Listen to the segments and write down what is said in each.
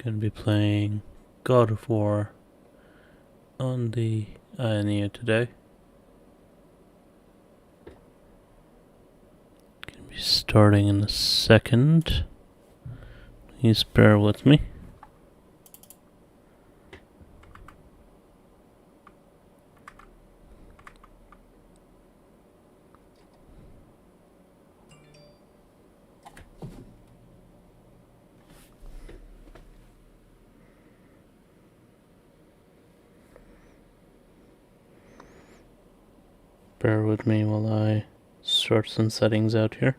Gonna be playing God of War on the AYANEO today. Gonna be starting in a second. Please bear with me. Bear with me while I sort some settings out here.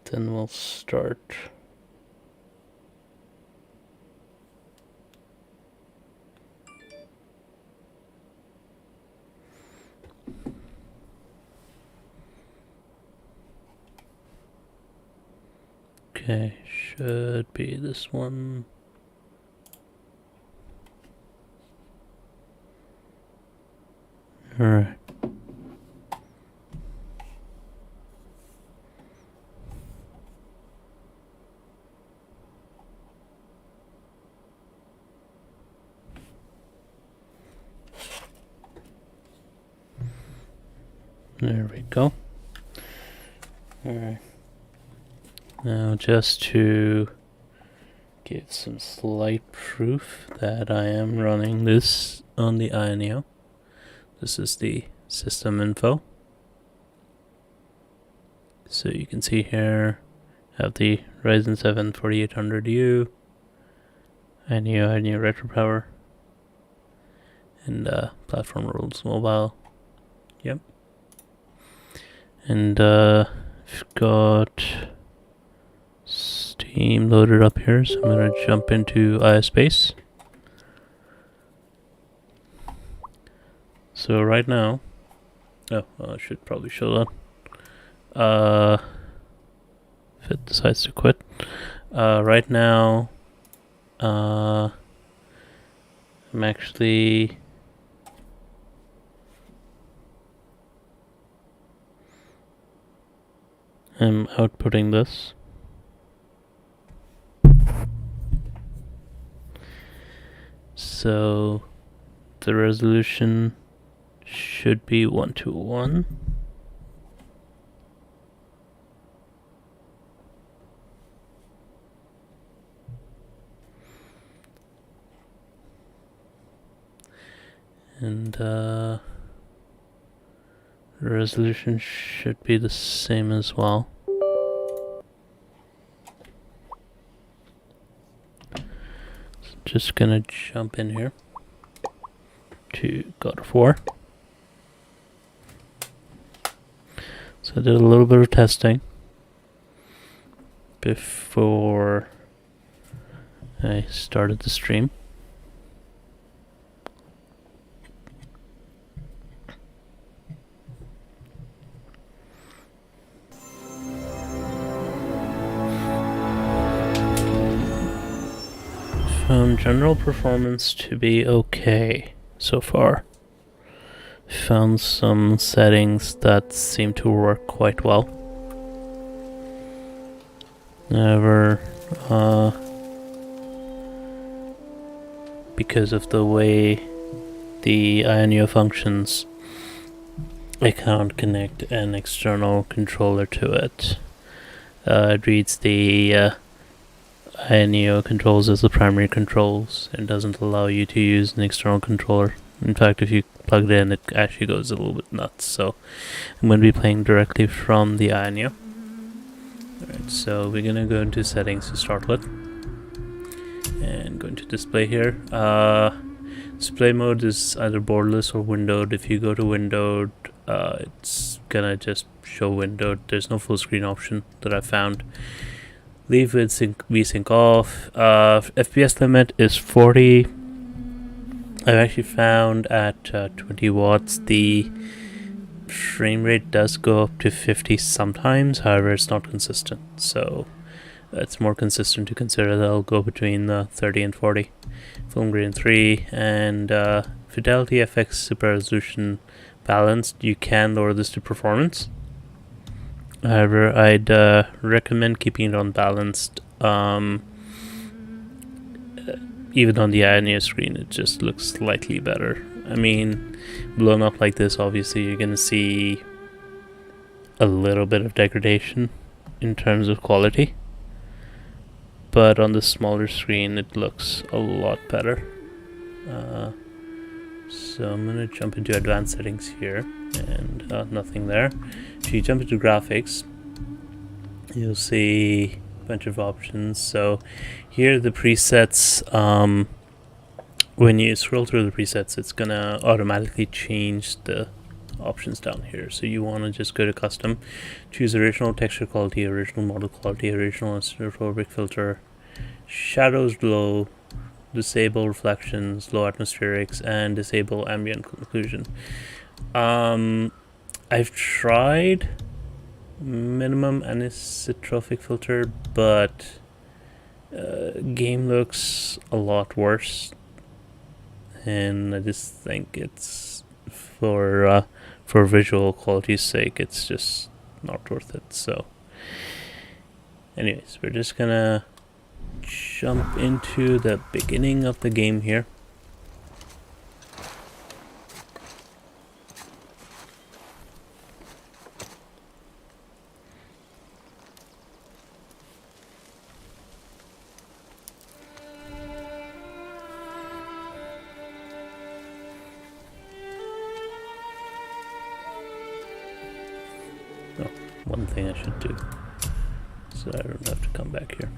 Then we'll start. Okay, should be this one. Alright. There we go. Alright. Now just to give some slight proof that I am running this on the AYANEO. This is the system info. So you can see here I have the Ryzen 7 4800U, AYANEO Retro Power, and Platform Rules Mobile. Yep. And I've got Steam loaded up here, so I'm going to jump into ISpace. So right now, I should probably show that. If it decides to quit. Right now, I'm actually outputting this. So the resolution should be 1:1. And the resolution should be the same as well. So just gonna jump in here to God of War. So I did a little bit of testing before I started the stream. Found general performance to be okay so far. Found some settings that seem to work quite well. However, because of the way the AYANEO functions, I can't connect an external controller to it. It reads the AYANEO controls as the primary controls and doesn't allow you to use an external controller. In fact, if you plug it in, it actually goes a little bit nuts. So I'm going to be playing directly from the AYANEO. Alright, so we're going to go into settings to start with. And go into display here. Display mode is either borderless or windowed. If you go to windowed, it's going to just show windowed. There's no full screen option that I found. Leave with VSync off. FPS limit is 40. I've actually found at 20 watts the frame rate does go up to 50 sometimes, however it's not consistent. So it's more consistent to consider that I'll go between 30 and 40. Film grain 3 and Fidelity FX Super Resolution balanced. You can lower this to performance. However, I'd recommend keeping it on balanced even on the AYANEO screen, it just looks slightly better. I mean, blown up like this, obviously you're gonna see a little bit of degradation in terms of quality, but on the smaller screen it looks a lot better. So I'm gonna jump into advanced settings here, and nothing there. If you jump into graphics, you'll see a bunch of options. So here are the presets. When you scroll through the presets, it's gonna automatically change the options down here. So you want to just go to custom, choose original texture quality, original model quality, original anisotropic filter, shadows low, disable reflections, low atmospherics, and disable ambient occlusion. I've tried minimum anisotropic filter, but game looks a lot worse, and I just think it's for visual quality's sake, it's just not worth it. So anyways, we're just gonna jump into the beginning of the game here. One thing I should do, so I don't have to come back here.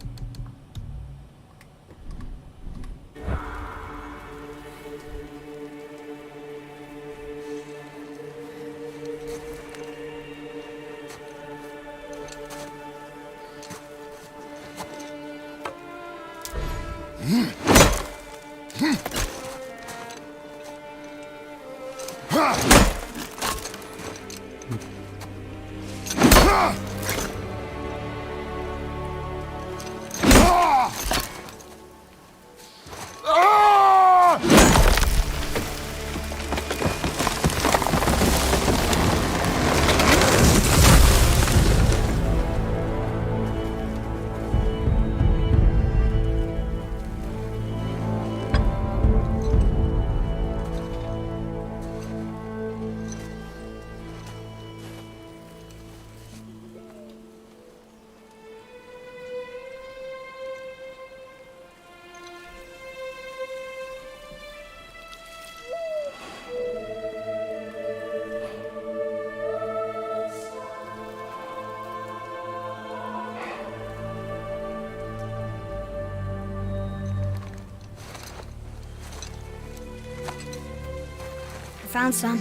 Found some.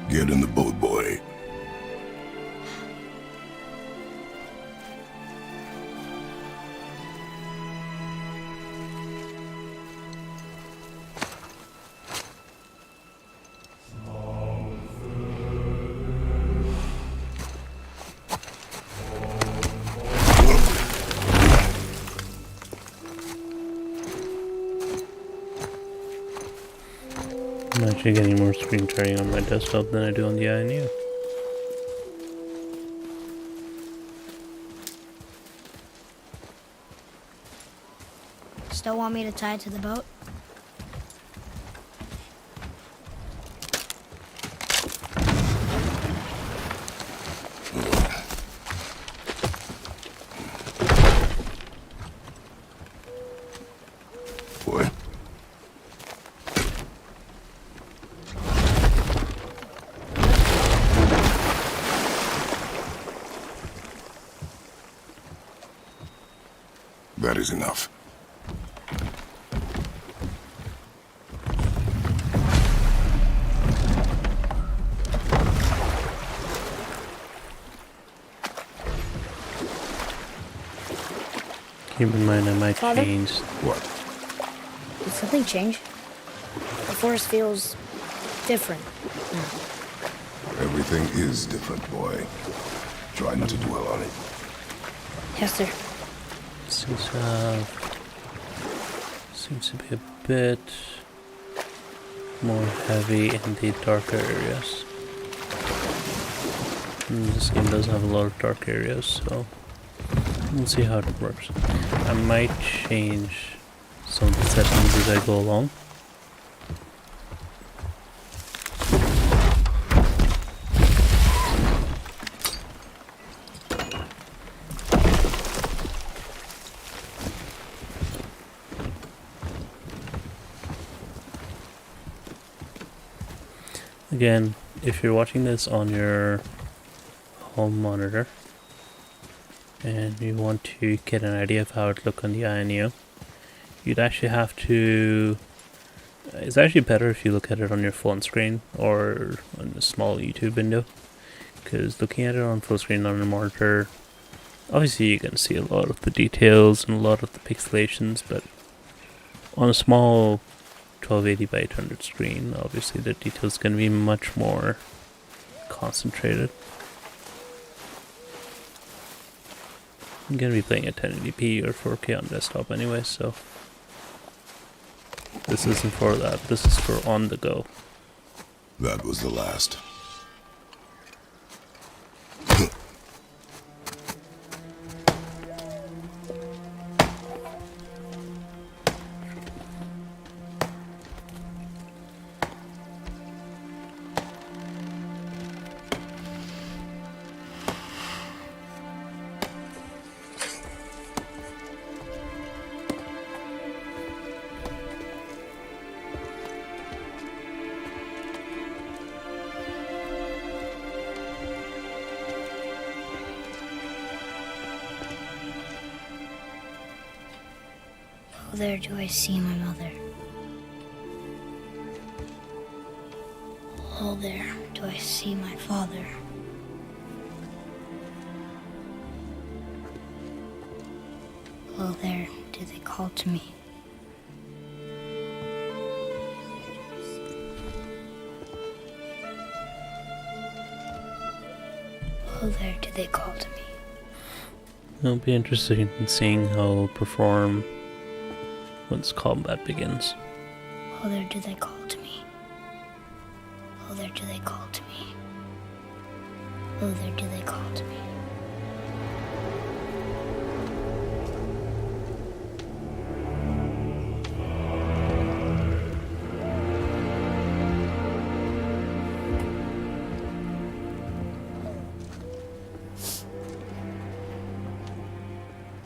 Get in the boat, boy. I'm actually getting more screen tearing on my desktop than I do on the AYANEO. Still want me to tie it to the boat? Boy. That is enough. Keep in mind I might Father? change. What? Did something change? The forest feels different now. Everything is different, boy. Try not to dwell on it. Yes, sir. Seems to be a bit more heavy in the darker areas. This game does have a lot of dark areas, so we'll see how it works. I might change some of the settings as I go along. Again, if you're watching this on your home monitor and you want to get an idea of how it look on the AYANEO, you'd actually have to... It's actually better if you look at it on your phone screen or on a small YouTube window, because looking at it on full screen on a monitor, obviously you can see a lot of the details and a lot of the pixelations, but on a small 1280 by 800 screen, obviously the details can be much more concentrated. I'm gonna be playing at 1080p or 4K on desktop anyway, so this isn't for that. This is for on the go. That was the last. Oh, there do I see my mother. Oh, there do I see my father. Oh, there do they call to me. Oh, there do they call to me. It'll be interesting in seeing how it'll perform once combat begins. Oh, there do they call to me. Oh, there do they call to me. Oh, there do they call to me.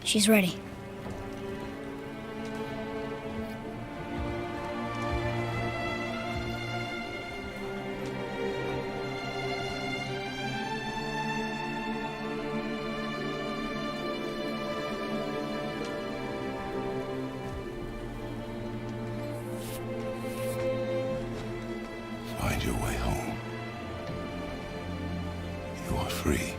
She's ready. Find your way home. You are free.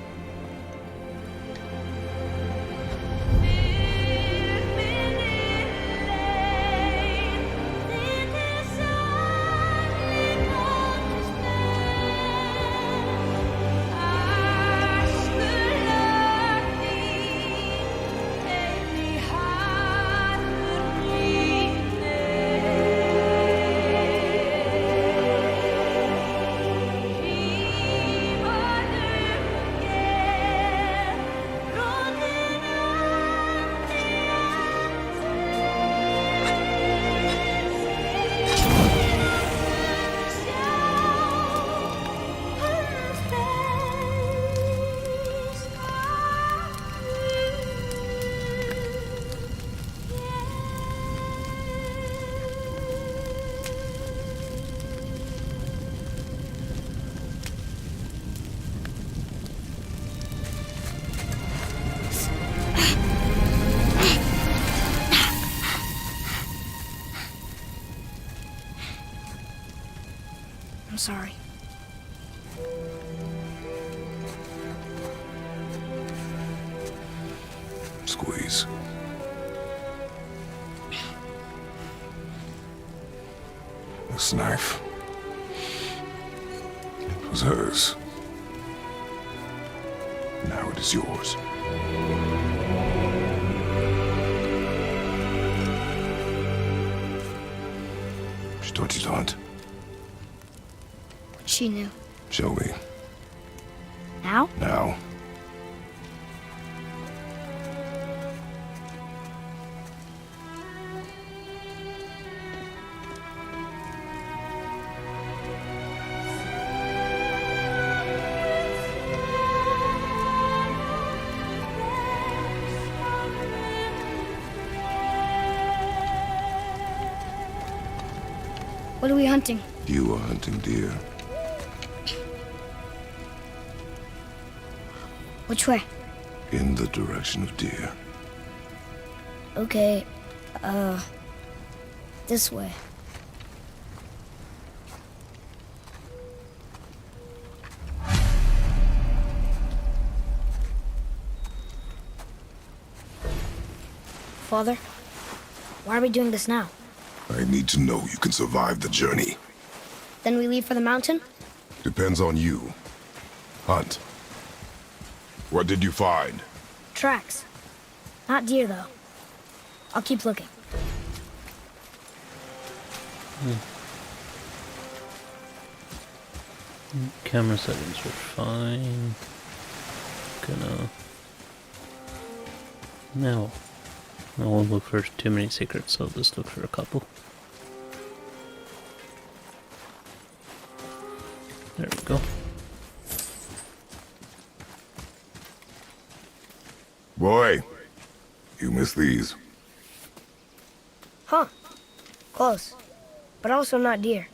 I'm sorry. Squeeze. This knife. It was hers. Now it is yours. She taught you to hunt. She knew. Show me. Now? Now. What are we hunting? You are hunting deer. Which way? In the direction of deer. Okay, this way. Father, why are we doing this now? I need to know you can survive the journey. Then we leave for the mountain? Depends on you. Hunt. What did you find? Tracks. Not deer, though. I'll keep looking. Camera settings were fine. No. I won't look for too many secrets, I'll just look for a couple. There we go. Boy, you missed these. Huh. Close. But also not deer.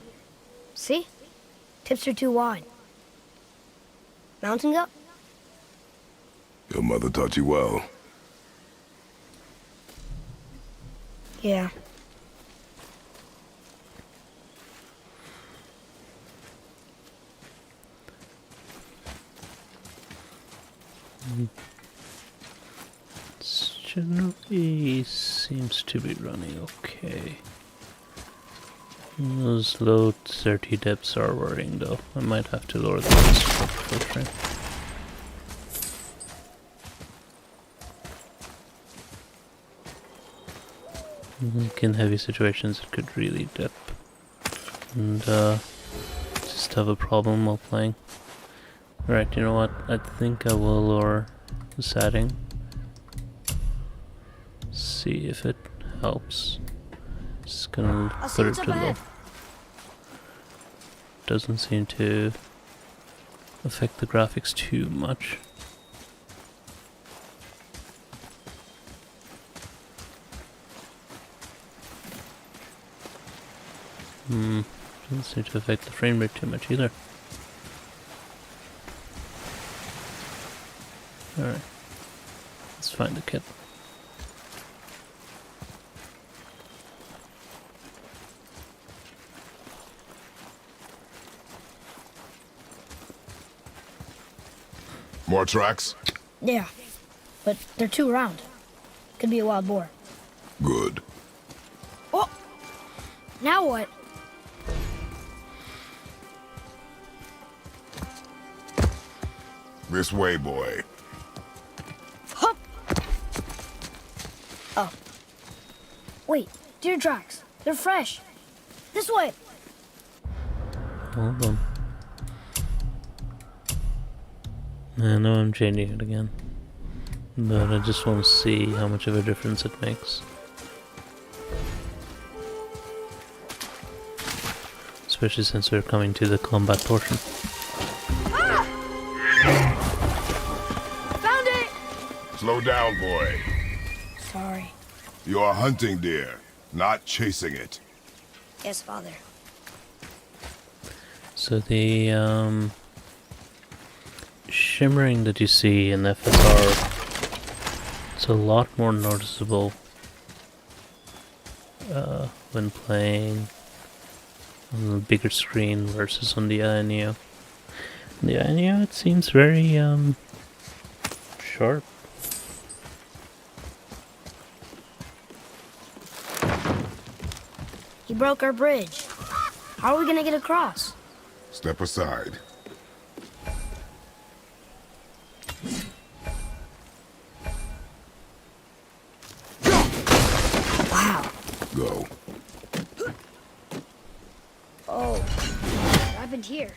See? Tips are too wide. Mountain goat? Your mother taught you well. Yeah. Generally seems to be running okay. Those low 30 depths are worrying though. I might have to lower the filtering. Like in heavy situations it could really dip and just have a problem while playing. Right, you know what? I think I will lower the setting. See if it helps. Just gonna put it to low. Doesn't seem to affect the graphics too much. Doesn't seem to affect the frame rate too much either. Alright. Let's find the kit. More tracks? Yeah. But they're too round. Could be a wild boar. Good. Oh! Now what? This way, boy. Hup! Oh. Wait, deer tracks. They're fresh. This way. Hold on. I know I'm changing it again, but I just want to see how much of a difference it makes. Especially since we're coming to the combat portion. Ah! Found it! Slow down, boy. Sorry. You are hunting deer, not chasing it. Yes, Father. So the shimmering that you see in FSR, it's a lot more noticeable when playing on the bigger screen versus on the AYANEO. On the AYANEO it seems very sharp. He broke our bridge. How are we gonna get across? Step aside. Wow. Go. Oh. What happened here?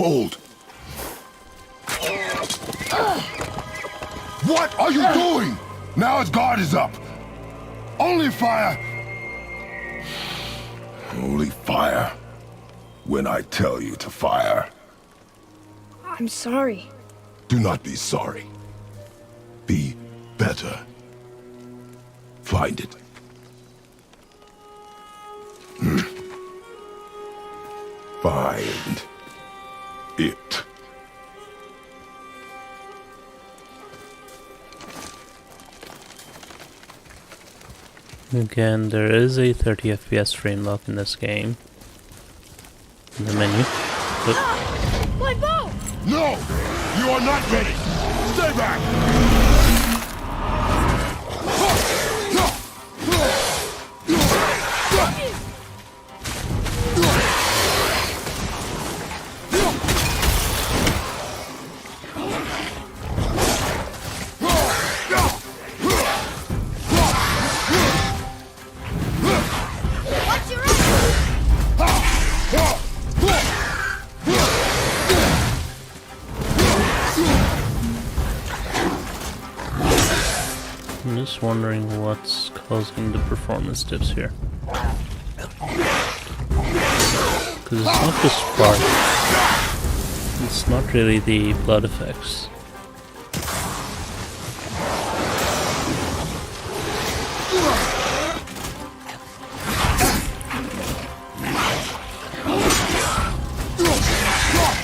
Hold! What are you doing? Now his guard is up. Only fire. Only fire. When I tell you to fire. I'm sorry. Do not be sorry. Be better. Find it. Find it. Again, there is a 30 FPS frame lock in this game. In the menu. But My bow! No! You are not ready! Stay back! Watch your right! I'm just wondering what's causing the performance dips here. Because it's not the spark. It's not really the blood effects.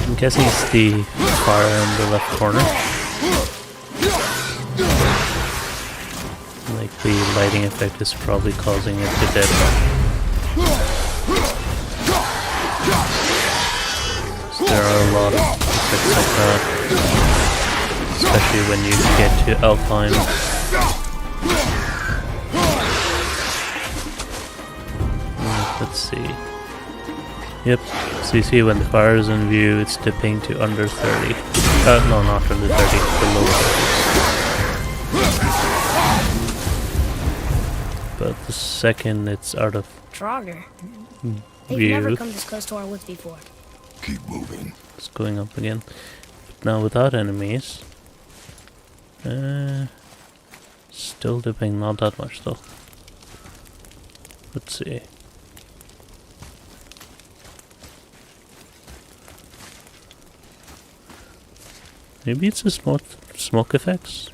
I'm guessing it's the fire in the left corner. Like the lighting effect is probably causing it to dip. There are a lot of effects like that, especially when you get to Alpine. Let's see. Yep, so you see when the fire is in view, it's dipping to under 30. No, not under 30, below 30. But the second it's out of Draugr. They've never view, come this close to our woods before. Keep moving. it's going up again. But now without enemies, still dipping, not that much though. Let's see. Maybe it's the smoke effects?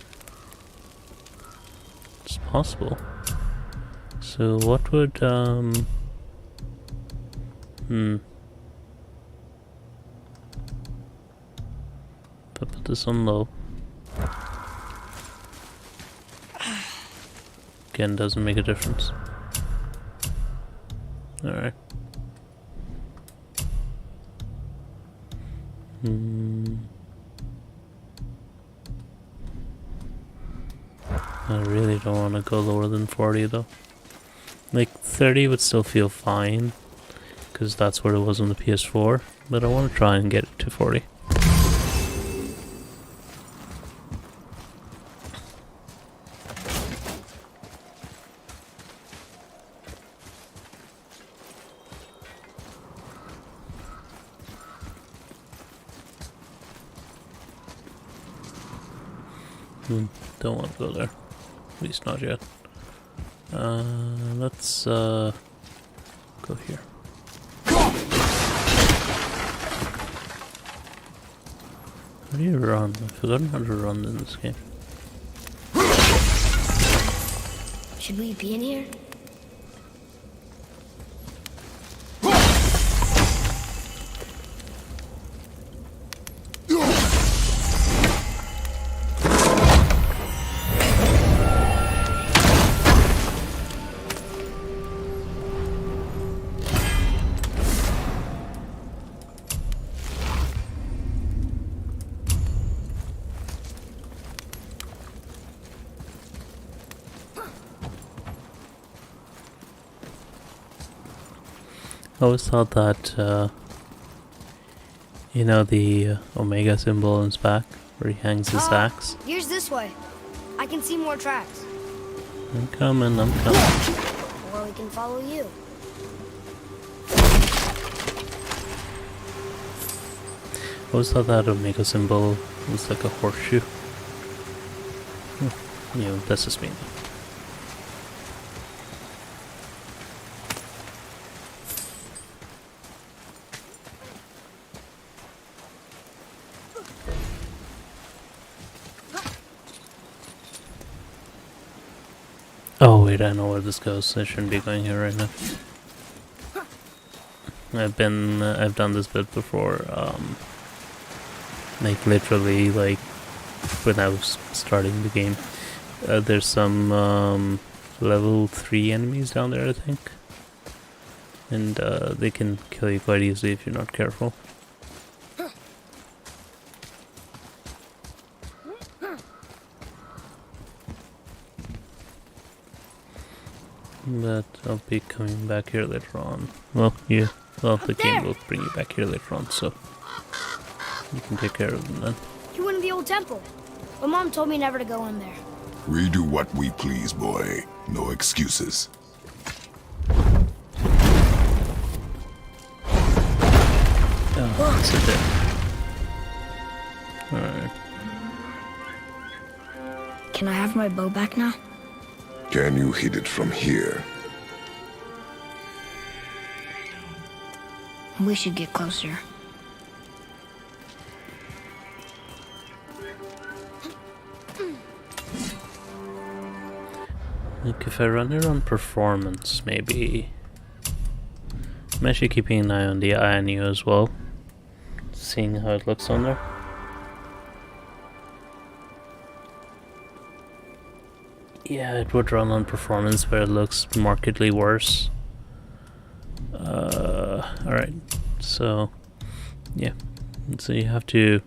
It's possible. So what would, put this on low. Again, doesn't make a difference. Alright. I really don't want to go lower than 40 though. Like 30 would still feel fine, because that's what it was on the PS4, but I want to try and get it to 40. Don't want to go there. At least not yet. Let's go here. How do you run? I've forgotten how to run in this game. Should we be in here? I always thought that, you know, the Omega symbol on his back, where he hangs his axe. Here's this way. I can see more tracks. I'm coming. Or we can follow you. I always thought that Omega symbol was like a horseshoe. You know, that's just me. Oh wait, I know where this goes. I shouldn't be going here right now. I've done this bit before. Like literally, like when I was starting the game. There's some level 3 enemies down there, I think, and they can kill you quite easily if you're not careful. But I'll be coming back here later on. Well, yeah. Well, the game will bring you back here later on, so you can take care of them then. You went to the old temple. My mom told me never to go in there. We do what we please, boy. No excuses. Oh, sit there. Alright. Can I have my bow back now? Can you hit it from here? We should get closer. Like if I run it on performance, maybe. I'm actually keeping an eye on the AYANEO as well, seeing how it looks on there. Yeah, it would run on performance, but it looks markedly worse. Alright, so yeah, so you have to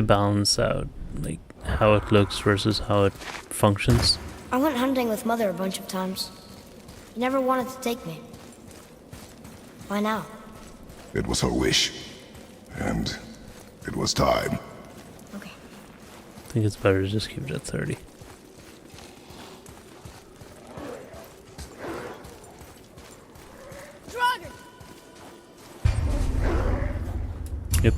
balance out like how it looks versus how it functions. I went hunting with Mother a bunch of times. She never wanted to take me. Why now? It was her wish. And it was time. Okay. I think it's better to just keep it at 30. Yep.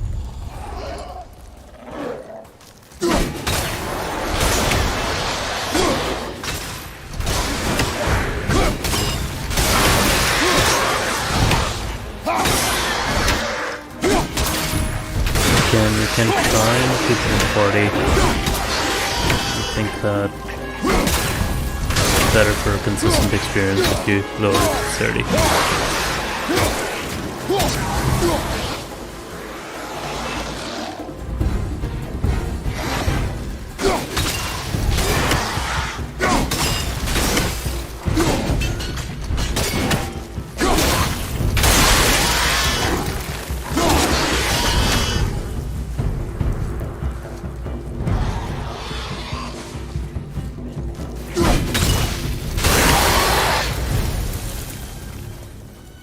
You can try and keep it at 40. I think that it's better for a consistent experience if you lower it to 30.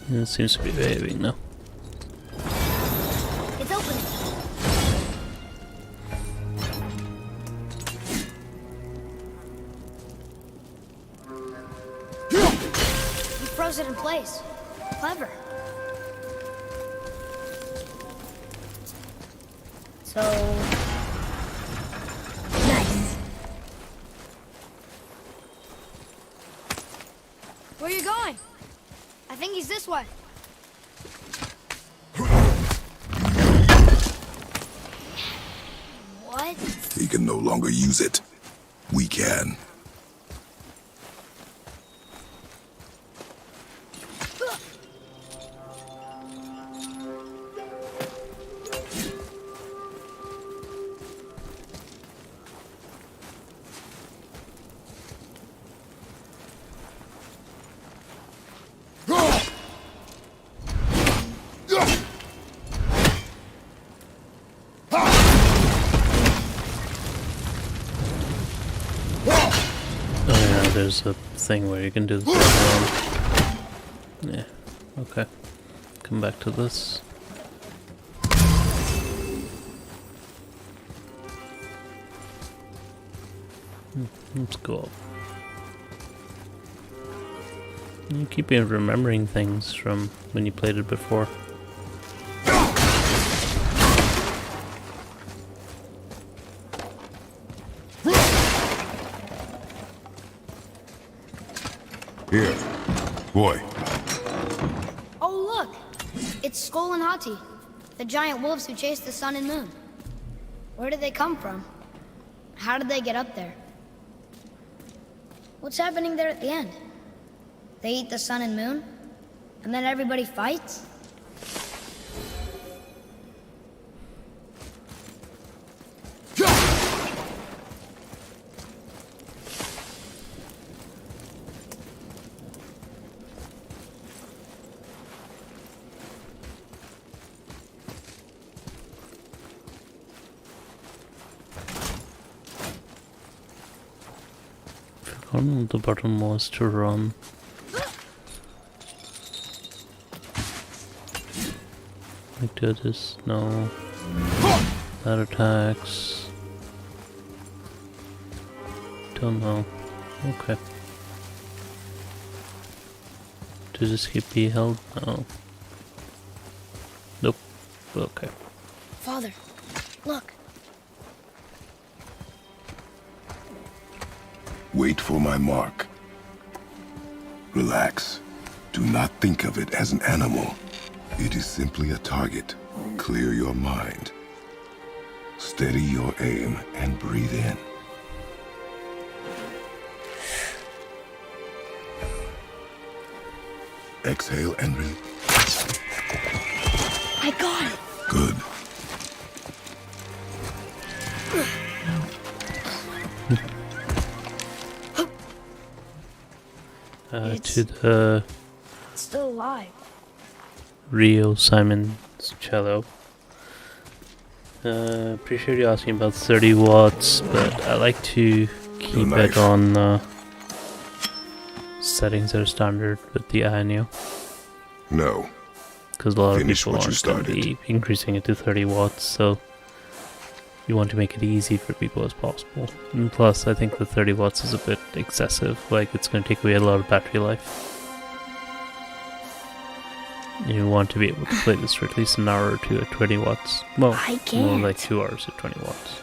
It seems to be behaving now. It's open. You froze it in place. Clever. So nice. Where are you going? I think he's this way. What? He can no longer use it. We can. There's a thing where you can do this. Yeah, okay. Come back to this. Let's go up. You keep remembering things from when you played it before. It's Skull and Hati, the giant wolves who chase the sun and moon. Where did they come from? How did they get up there? What's happening there at the end? They eat the sun and moon? And then everybody fights? I don't know what the button was to run. Like do this? No. That attacks. Don't know. Okay. Does this keep B held? No. Nope. Okay. Father, look. Wait for my mark. Relax. Do not think of it as an animal. It is simply a target. Clear your mind. Steady your aim and breathe in. Exhale and release. I got it. Good. To the It's still alive. Rio Simon's cello. Appreciate you asking about 30 watts, but I like to keep it on settings that are standard with the AYANEO. No. Because a lot of Finish people what you aren't going to started. be increasing it to 30 watts, so you want to make it easy for people as possible. And plus, I think the 30 watts is a bit excessive, like it's going to take away a lot of battery life. You want to be able to play this for at least an hour or two at 20 watts. Well, I more can't. like 2 hours at 20 watts.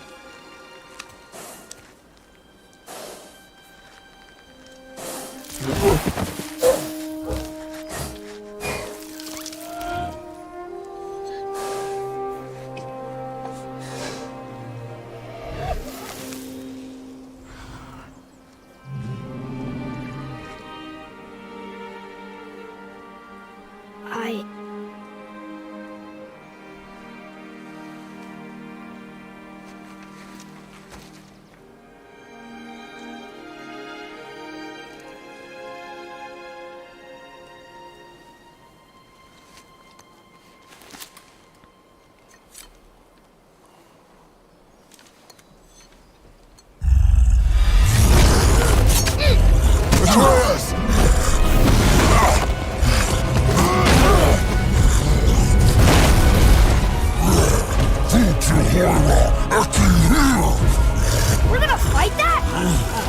We're gonna fight that?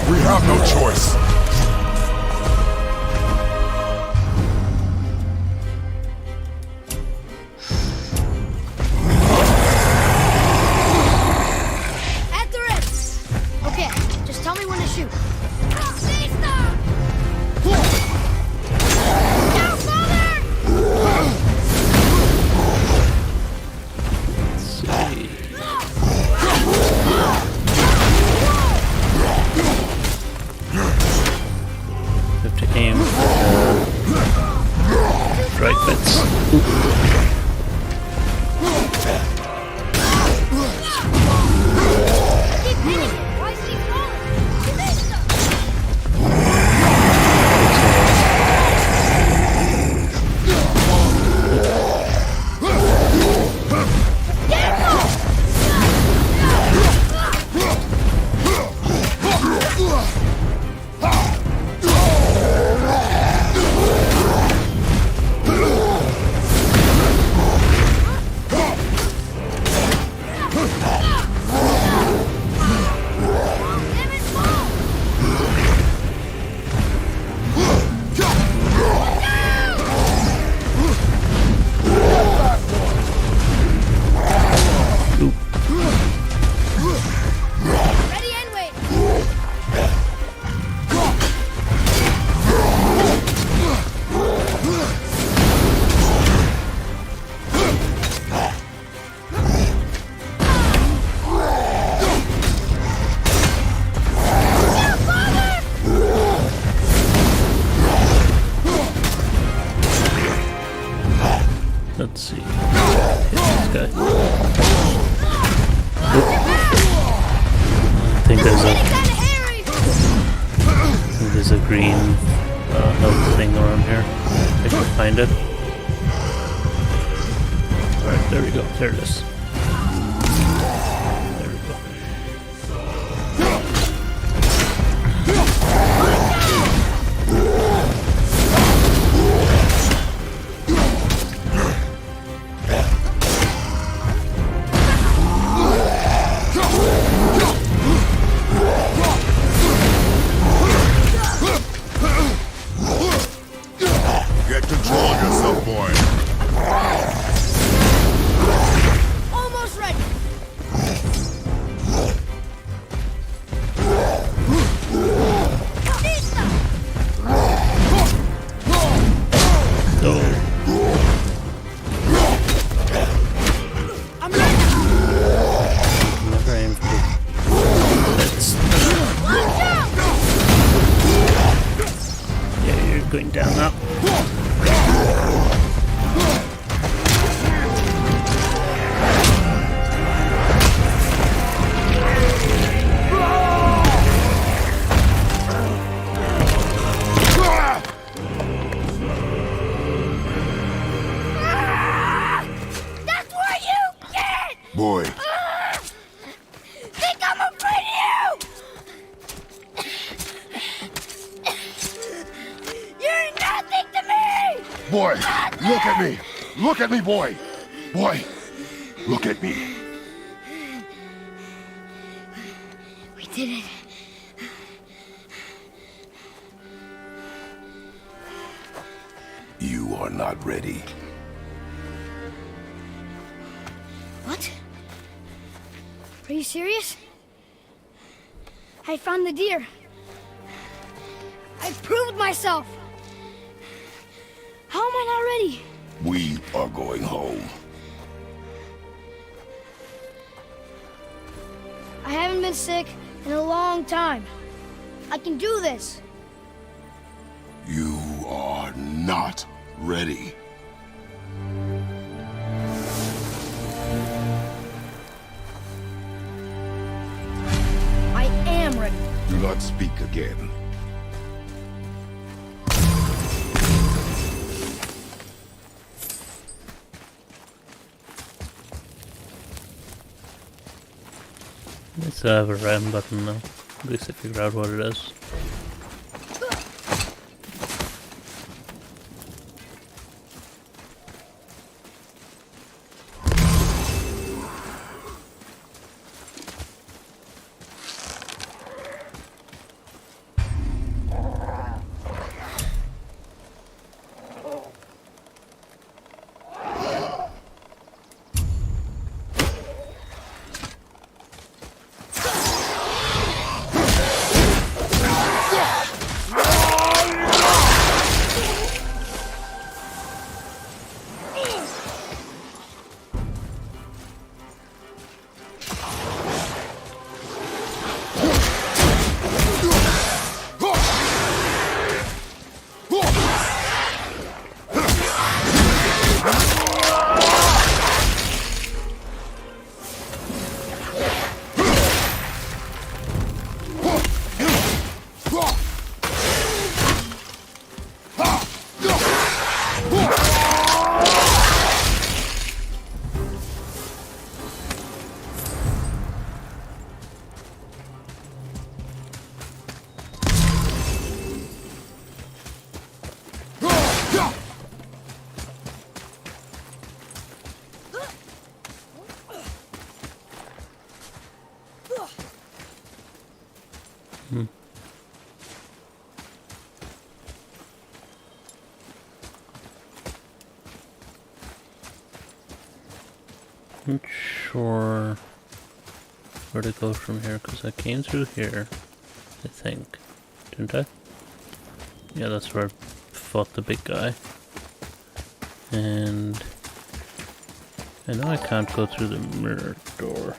We have no choice. After it! Okay, just tell me when to shoot. Down, Father! Let's see. Have to aim for the right bits. Keep hitting it! Why is he falling? Let's see. Hit this guy. I think there's a green health thing around here. I can find it. Alright, there we go. There it is. There we go. Get control of yourself, boy. Almost ready. I'm ready. Never aim for let's. Yeah, you're going down now. That's what you get! Boy, Think I'm afraid of you! You're nothing to me! boy, look at me. Look at me, boy. Boy, look at me. We did it. You are not ready. What? Are you serious? I found the deer. I proved myself. How am I not ready? We are going home. I haven't been sick in a long time. I can do this. You are not ready. I am ready. Do not speak again. I still have a RAM button now. At least I figured out what it is. Not sure where to go from here because I came through here, I think. Didn't I? Yeah, that's where I fought the big guy. And I know I can't go through the mirror door.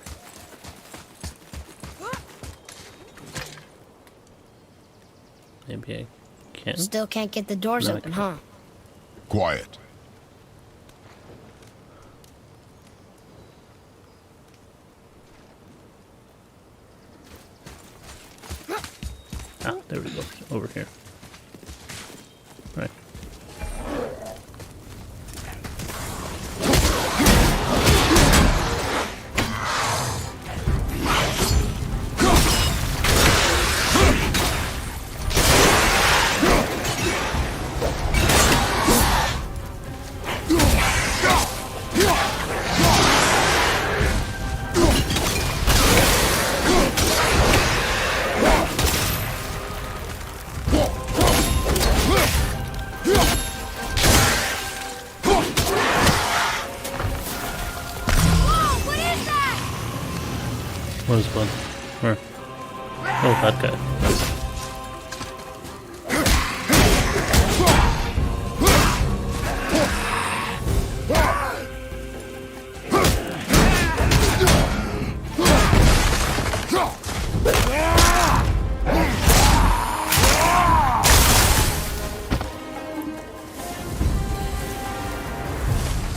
Maybe I can? Still can't get the doors No, I open, can't. huh? Quiet. There we go. Over here. Right. What is one? Where? Oh, that guy.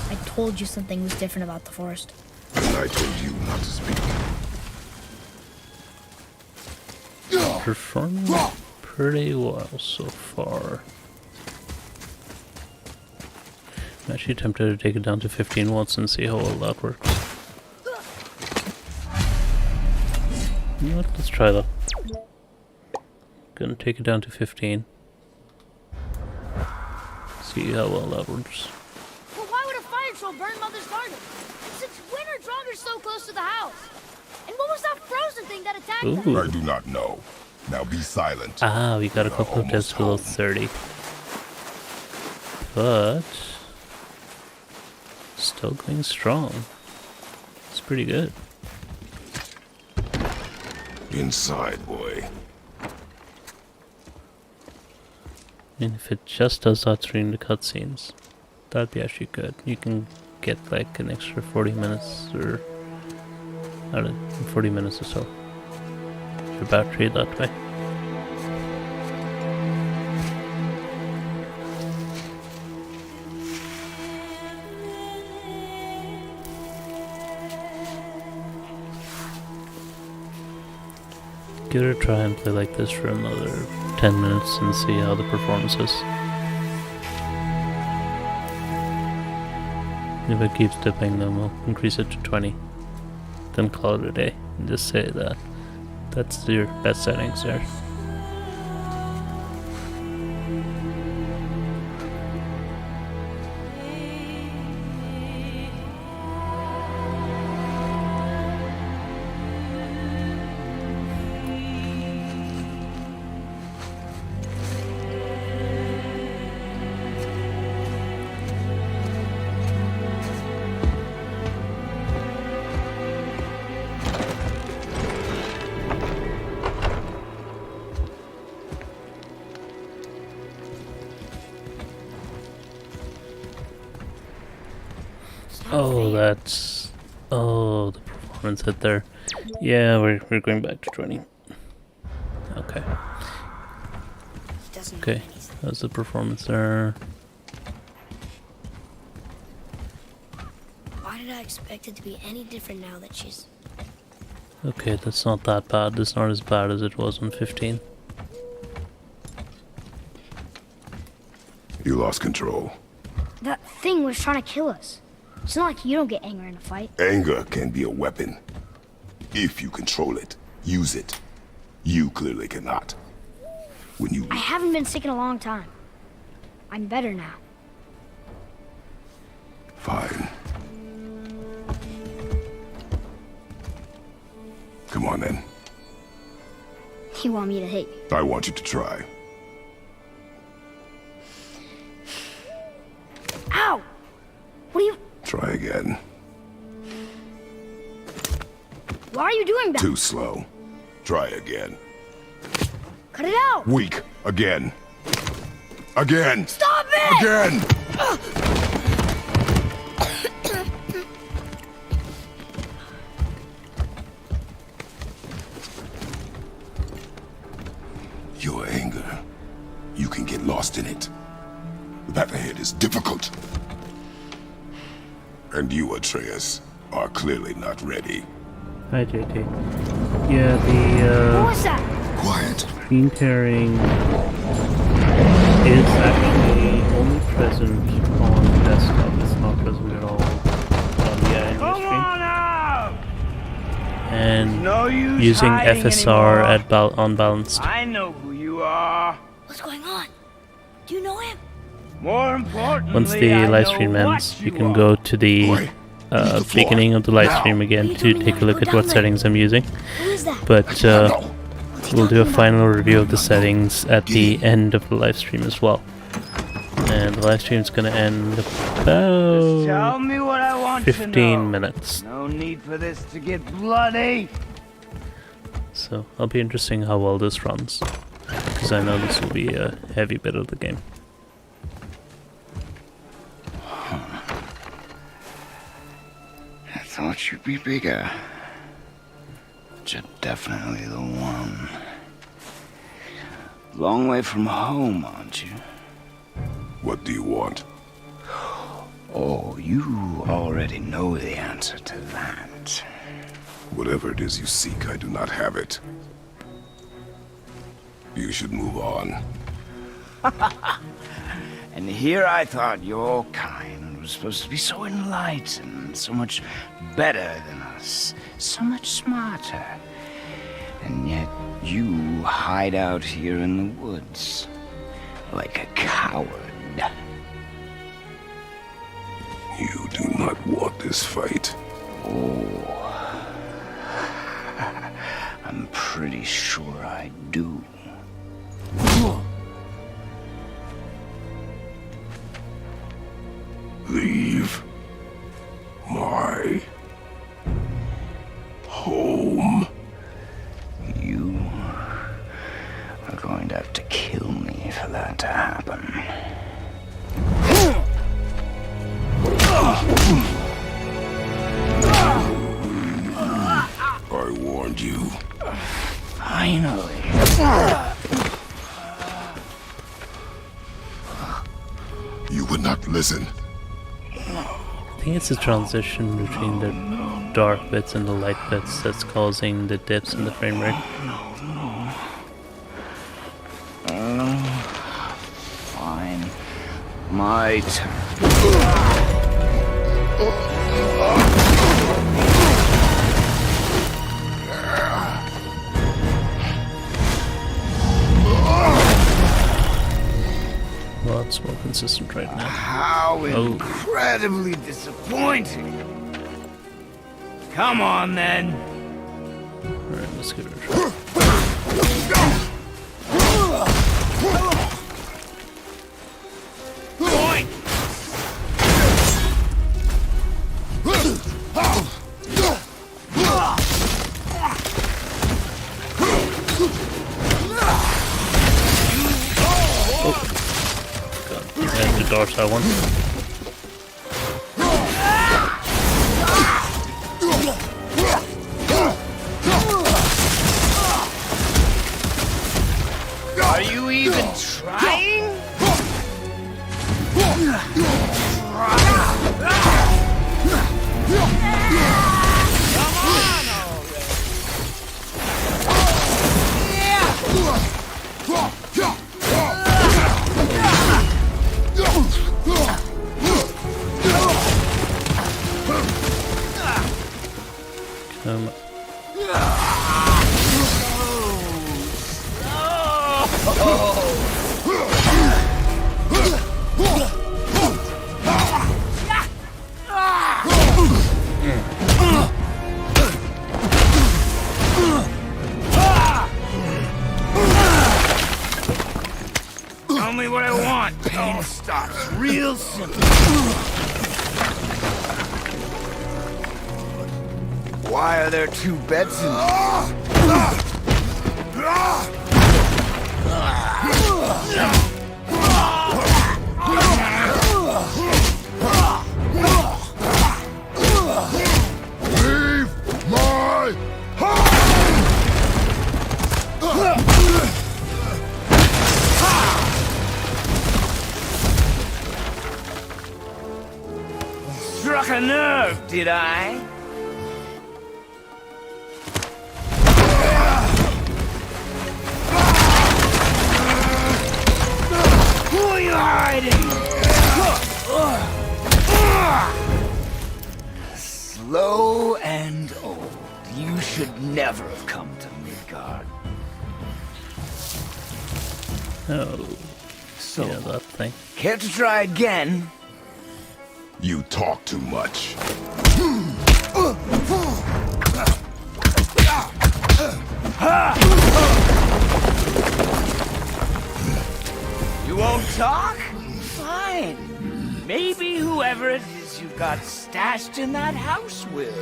I told you something was different about the forest. I told you not to speak. Performing pretty well so far. I'm actually tempted to take it down to 15 watts and see how well that works. You know what? Let's try that. Gonna take it down to 15. See how well that works. Well, why would a fire troll burn Mother's garden? And since when are Draugrs so close to the house? And what was that frozen thing that attacked them? I do not know. Now be silent. Ah, we got a couple of deaths below 30. But still going strong. It's pretty good. Inside, boy. I mean, if it just does that during the cutscenes, that'd be actually good. You can get like an extra 40 minutes or I don't know, 40 minutes or so. Your battery that way. Give it a try and play like this for another 10 minutes and see how the performance is. If it keeps dipping, then we'll increase it to 20. Then call it a day and just say that that's your best settings there. Oh, that's... Oh, the performance hit there. Yeah, we're going back to 20. Okay. Okay, that's the performance there. Why did I expect it to be any different now that she's... Okay, that's not that bad. It's not as bad as it was on 15. You lost control. That thing was trying to kill us. It's not like you don't get angry in a fight. Anger can be a weapon. If you control it, use it. You clearly cannot. When you... I haven't been sick in a long time. I'm better now. Fine. Come on then. You want me to hit you? I want you to try. Ow! What are you... Try again. Why are you doing that? Too slow. Try again. Cut it out! Weak. Again. Again. Stop it! Again! Your anger. You can get lost in it. The path ahead is difficult. And you, Atreus, are clearly not ready. Hi, JT. Yeah, the, What was that? Quiet. screen tearing is actually only present on desktop. It's not present at all on the AYANEO screen. And No use using hiding FSR anymore. at unbalanced. I know who you are. What's going on? Do you know him? More importantly, Once the I live know stream what ends, you can are. go to the Boy, the floor. beginning of the live stream again You to told me take not a to look go at down what there. settings I'm using. Who is that? But What's he we'll do a talking final review of the settings at the end of the live stream as well. And the live stream's gonna end Just tell about me what I want to 15 know. minutes. No need for this to get bloody. So it'll be interesting how well this runs, because I know this will be a heavy bit of the game. I thought you'd be bigger. But you're definitely the one. Long way from home, aren't you? What do you want? Oh, you already know the answer to that. Whatever it is you seek, I do not have it. You should move on. And here I thought your kind was supposed to be so enlightened, so much better than us, so much smarter. And yet you hide out here in the woods, like a coward. You do not want this fight. Oh, I'm pretty sure I do. Leave my home. You are going to have to kill me for that to happen. I warned you. Finally. You would not listen. I think it's a transition between the dark bits and the light bits that's causing the dips in the frame rate. Fine. My turn. Lots more consistent right now. How Oh. incredibly disappointing. Come on, then. Alright, let's give it a try. Point. God, and the dodge that one. Are you even trying? Um, Tell me what I want. Pain stops real simple. Why are there two beds in Leave my Struck a nerve, did I? hiding? Slow and old. You should never have come to Midgard. Oh, So, yeah, that thing. care to try again? You talk too much. You won't talk? Fine. Maybe whoever it is you got stashed in that house will.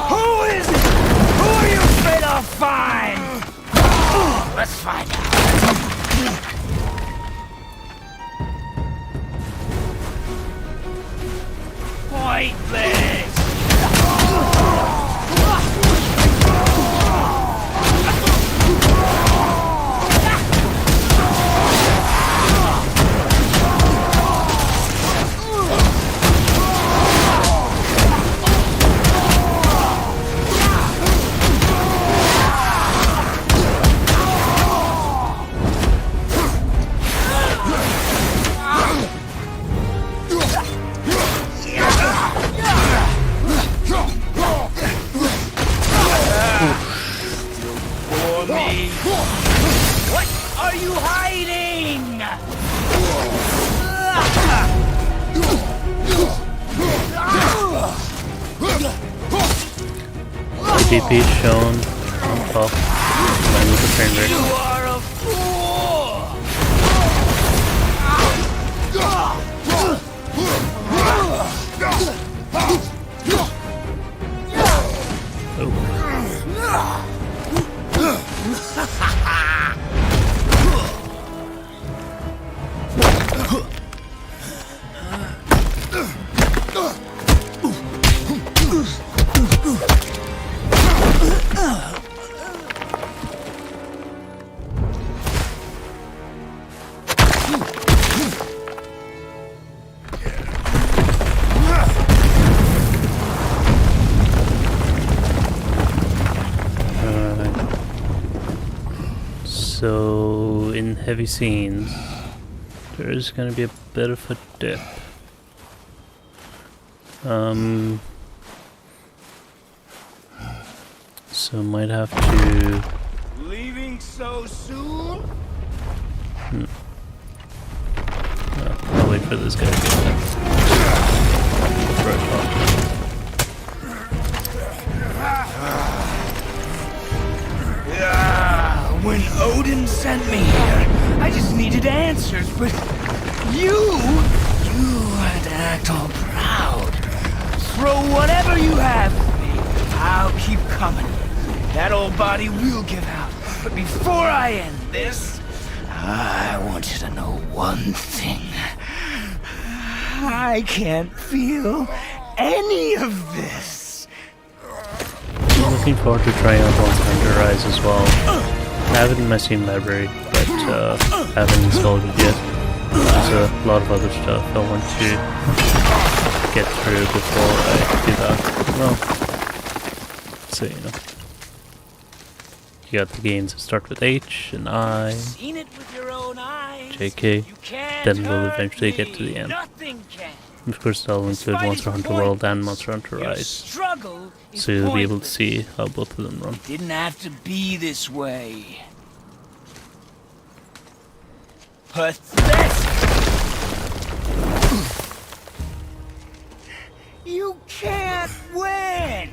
Who is it? Who are you afraid I'll find? Let's find out. Pointless! For me. What are you hiding? DP shown on top. Line with the frame rate. You are a fool! So, in heavy scenes, there's gonna be a bit of a dip. So might have to... Leaving so soon? I'll wait for this guy to get there. Brush off. When Odin sent me here, I just needed answers, but you had to act all proud. Throw whatever you have at me. I'll keep coming. That old body will give out. But before I end this, I want you to know one thing. I can't feel any of this. I'm looking forward to trying out Monster Hunter Rise as well. I have it in my Steam library, but haven't installed it yet. There's a lot of other stuff I want to get through before I do that. Well, so you know. You got the games that start with H and I, Seen it with your own eyes. JK, You can't then we'll hurt eventually me. get to the end. Nothing can. Of course, I'll include Despite Monster his Hunter point, World and Monster Hunter your Rise, struggle is so you'll be able to pointless. see how both of them run. Didn't have to be this way. Pathetic! You can't win!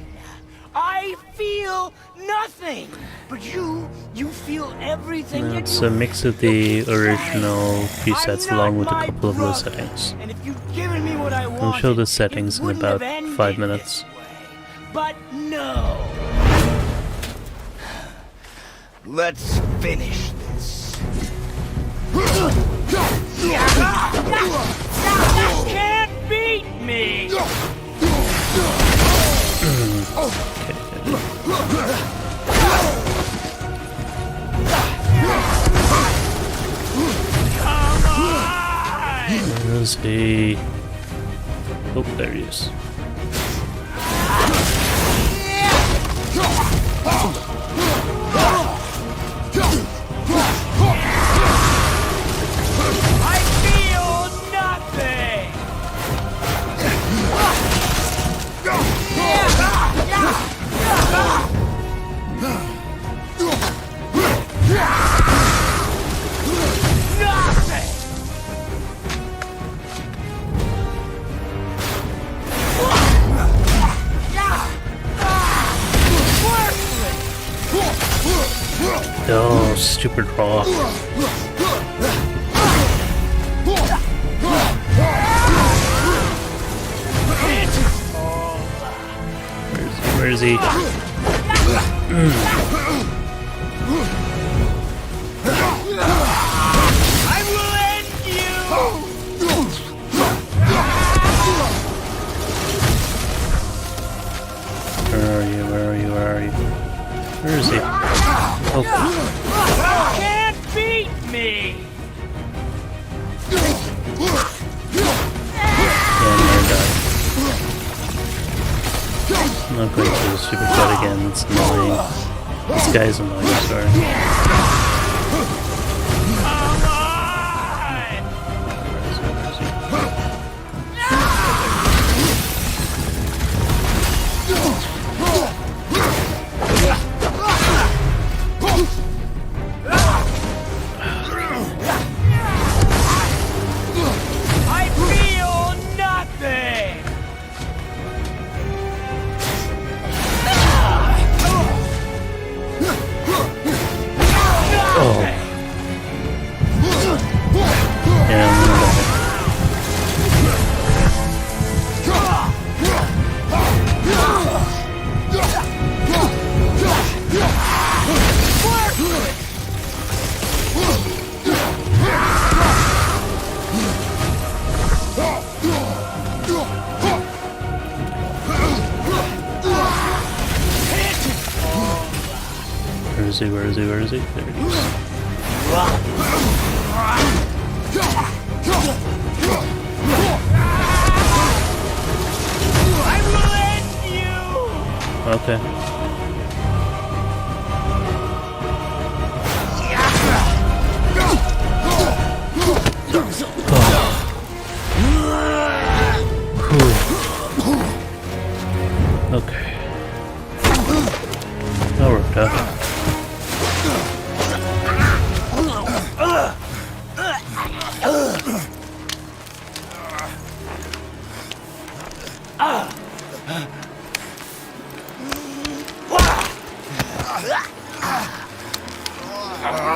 I feel nothing! But you feel everything. And yet it's you a mix of the original presets I'm along with a not couple of my those brother, settings. And if you'd given me what I I'll wanted, show the settings it in wouldn't about have ended 5 minutes. this way. But no! Let's finish this. Can't beat me! Come on! is he? Oh, there he is. I feel nothing! Oh, stupid rock. Where is he? I will end you! Where are you? Where are you? Where are you? Where is he? Oh. You can't beat me! I'm not going to the stupid cut again, it's annoying. This guy's annoying, sorry. I feel nothing! Oh. Yeah, I'm gonna die. Where is he? Where is he? Where is he? There he is. I will end you! Okay. Okay. That worked out.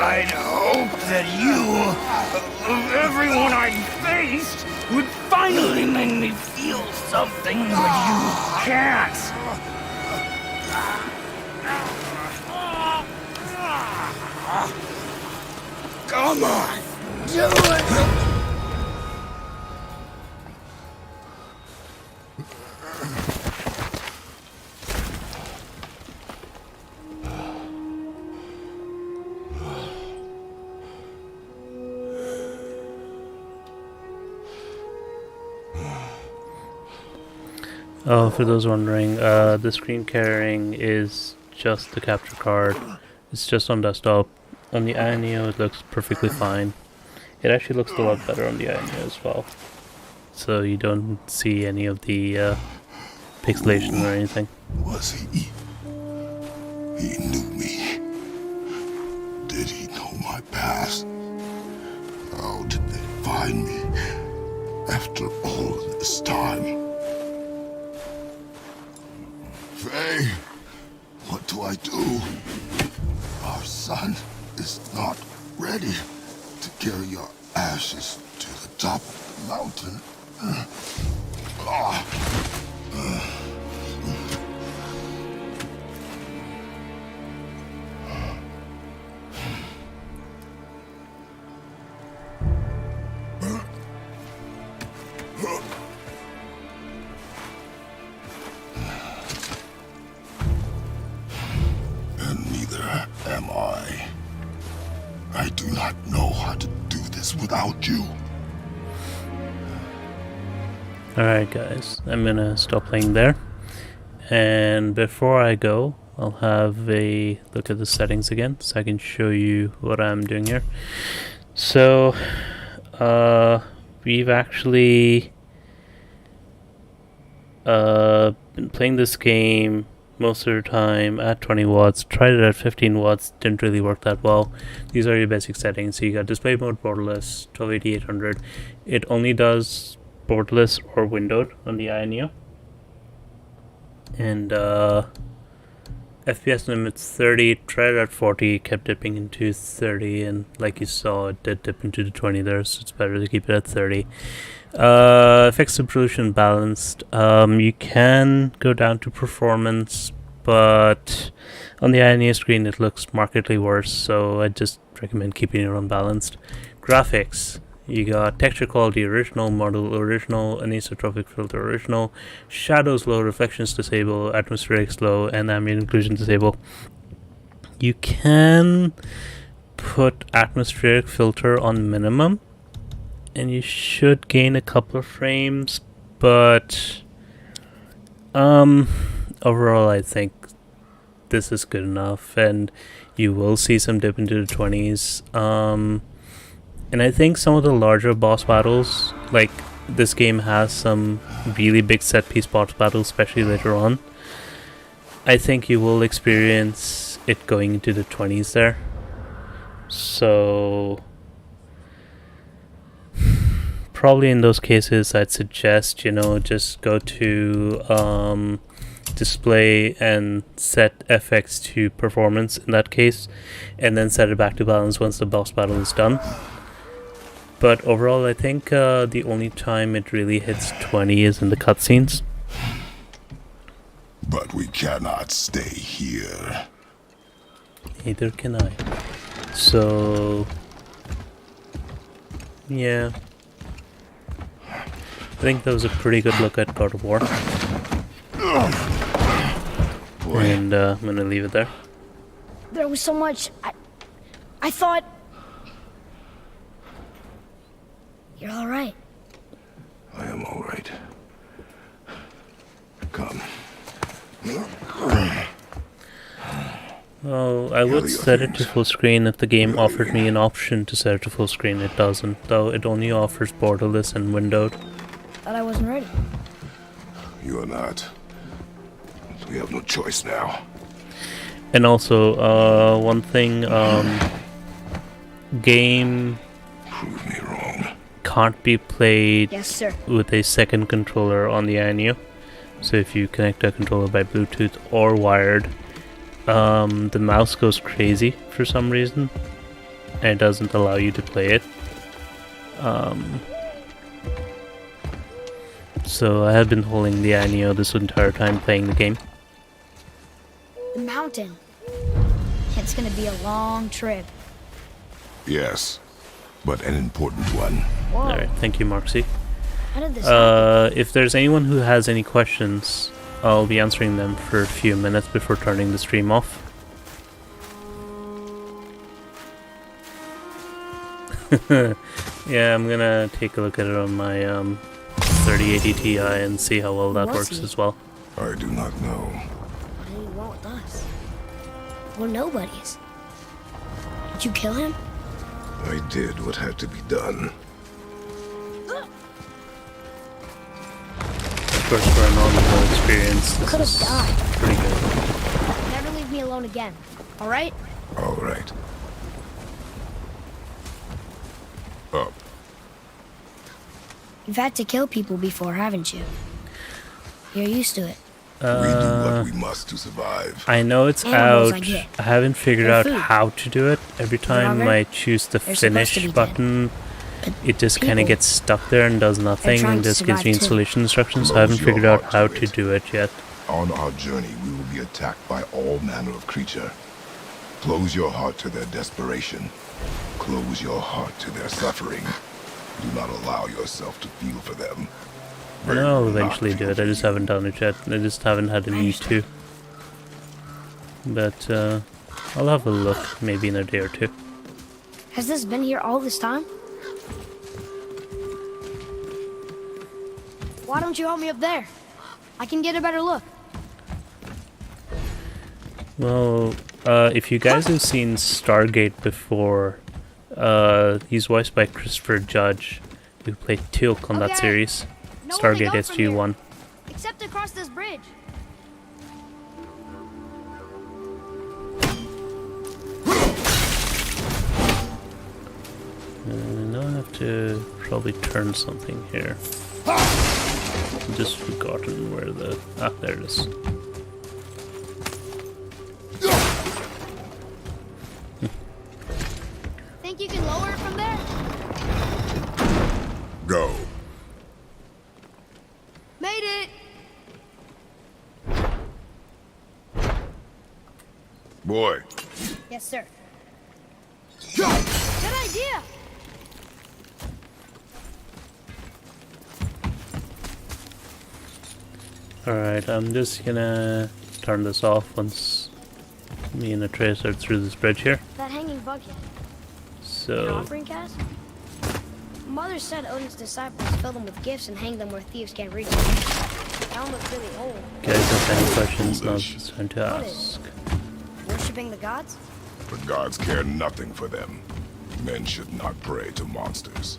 I'd hoped that you, of everyone I faced, would finally make me feel something, but you can't. Come on, do it! Oh, for those wondering, the screen carrying is just the capture card. It's just on desktop. On the AYANEO it looks perfectly fine. It actually looks a lot better on the AYANEO as well. So you don't see any of the pixelation or anything. Was he? He knew me. Did he know my past? How did they find me after all this time? Faye, what do I do? Our son is not ready to carry your ashes to the top of the mountain. And neither am I. I do not know how to do this without you. Alright guys, I'm gonna stop playing there. And before I go, I'll have a look at the settings again so I can show you what I'm doing here. So, we've actually been playing this game most of the time at 20 watts, tried it at 15 watts, didn't really work that well. These are your basic settings. So you got display mode borderless, 1280-800. It only does borderless or windowed on the AYANEO. And FPS limit's 30, tried it at 40, kept dipping into 30, and like you saw, it did dip into the 20 there, so it's better to keep it at 30. Fixed resolution balanced. You can go down to performance, but on the AYANEO screen it looks markedly worse, so I just recommend keeping it on balanced. Graphics. You got texture quality original, model original, anisotropic filter original, shadows low, reflections disable, atmospherics low, and ambient occlusion disable. You can put atmospheric filter on minimum, and you should gain a couple of frames, but overall I think this is good enough, and you will see some dip into the 20s. And I think some of the larger boss battles, like this game has some really big set piece boss battles, especially later on. I think you will experience it going into the 20s there. So probably in those cases I'd suggest, you know, just go to display and set FX to performance in that case, and then set it back to balance once the boss battle is done. But overall, I think the only time it really hits 20 is in the cutscenes. But we cannot stay here. Neither can I. So, yeah. I think that was a pretty good look at God of War. And I'm gonna leave it there. There was so much. I thought. You're all right. I am all right. Come. Well, I would set it to full screen if the game offered me an option to set it to full screen. It doesn't, though. It only offers borderless and windowed. Thought I wasn't ready. You are not. We have no choice now. And also, one thing, game Prove me wrong. can't be played Yes, sir. with a second controller on the AYANEO. So if you connect a controller by Bluetooth or wired, the mouse goes crazy for some reason, and it doesn't allow you to play it. So I have been holding the AYANEO this entire time playing the game. The mountain. It's gonna be a long trip. Yes, but an important one. Whoa. Alright, thank you, Marksy. How did this happen? If there's anyone who has any questions, I'll be answering them for a few minutes before turning the stream off. Yeah, I'm gonna take a look at it on my 3080 Ti and see how well that works as well. I do not know. What do you want with us? We're nobodies. Did you kill him? I did what had to be done. Of course, for a normal experience, Could this have is died. pretty good. Never leave me alone again. All right? All right. Up. You've had to kill people before, haven't you? You're used to it. We do what we must to survive. I know it's Animals out. I get. I haven't figured They're out food. how to do it. Every time They're I choose the They're supposed to finish be dead. button, But it just kind of people, gets stuck there and does nothing, trying and to just gives me survive too. installation instructions. So I Close haven't your figured out heart how to to it. do it yet. On our journey, we will be attacked by all manner of creature. Close your heart to their desperation. Close your heart to their suffering. Do not allow yourself to feel for them. I know I'll eventually do it. I just haven't done it yet. I just haven't had a need to. But I'll have a look maybe in a day or two. Has this been here all this time? Why don't you help me up there? I can get a better look. Well, if you guys have seen Stargate before, he's voiced by Christopher Judge, who played Teal'c on that Okay. series. Know where to Stargate go from here. SG-1. Except across this bridge. Now I have to probably turn something here. Just forgotten where the... Ah, there it is. Think you can lower it from there? Go. Made it! Boy. Yes, sir. Good idea! Alright, I'm just gonna turn this off once me and Atreus are through this bridge here. That hanging bucket. An So, offering cast? Mother said Odin's disciples fill them with gifts and hang them where thieves can't reach them. That one looks really old. guys have any questions, now's the time to ask. Worshipping the gods? The gods care nothing for them. Men should not pray to monsters.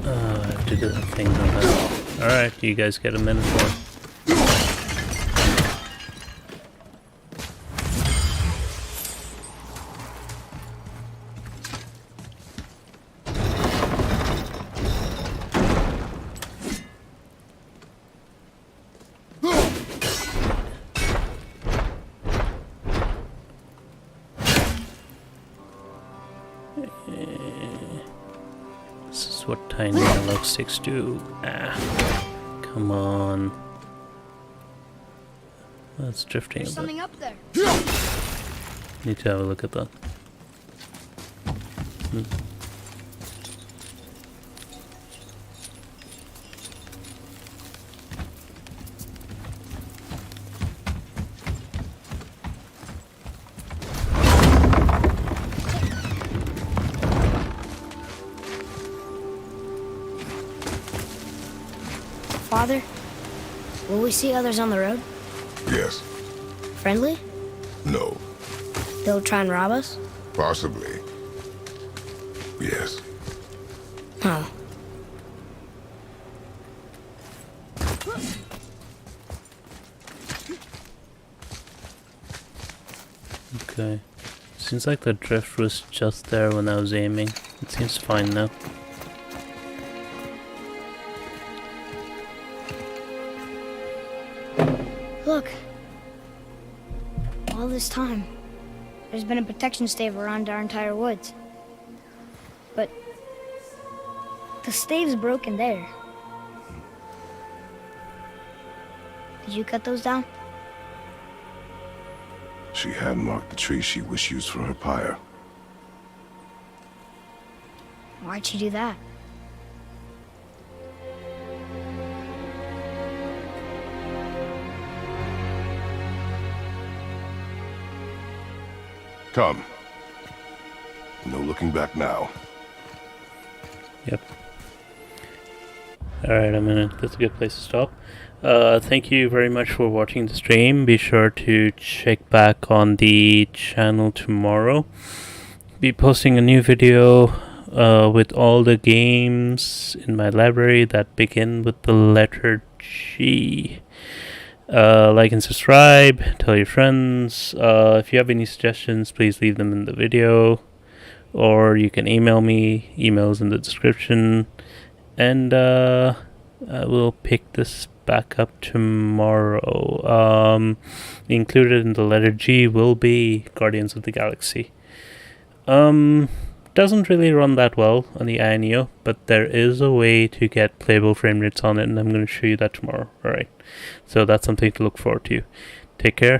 I have to do that thing on that. Alright, you guys get a minute more. This is what tiny analog sticks do. Ah, come on. That's drifting There's a bit. something up there. Need to have a look at that. Father, will we see others on the road? Yes. Friendly? No. They'll try and rob us? Possibly. Yes. Oh. Okay. Seems like the drift was just there when I was aiming. It seems fine now. Look. All this time, there's been a protection stave around our entire woods. But the stave's broken there. Did you cut those down? She had marked the tree she wished used for her pyre. Why'd she do that? Come. No looking back now. Yep. Alright, that's a good place to stop. Thank you very much for watching the stream. Be sure to check back on the channel tomorrow. Be posting a new video with all the games in my library that begin with the letter G. Like and subscribe, tell your friends. If you have any suggestions, please leave them in the video, or you can email me. Email's in the description, and I will pick this back up tomorrow. Included in the letter G will be Guardians of the Galaxy. Doesn't really run that well on the AYANEO, but there is a way to get playable frame rates on it, and I'm going to show you that tomorrow. Alright, so that's something to look forward to. Take care.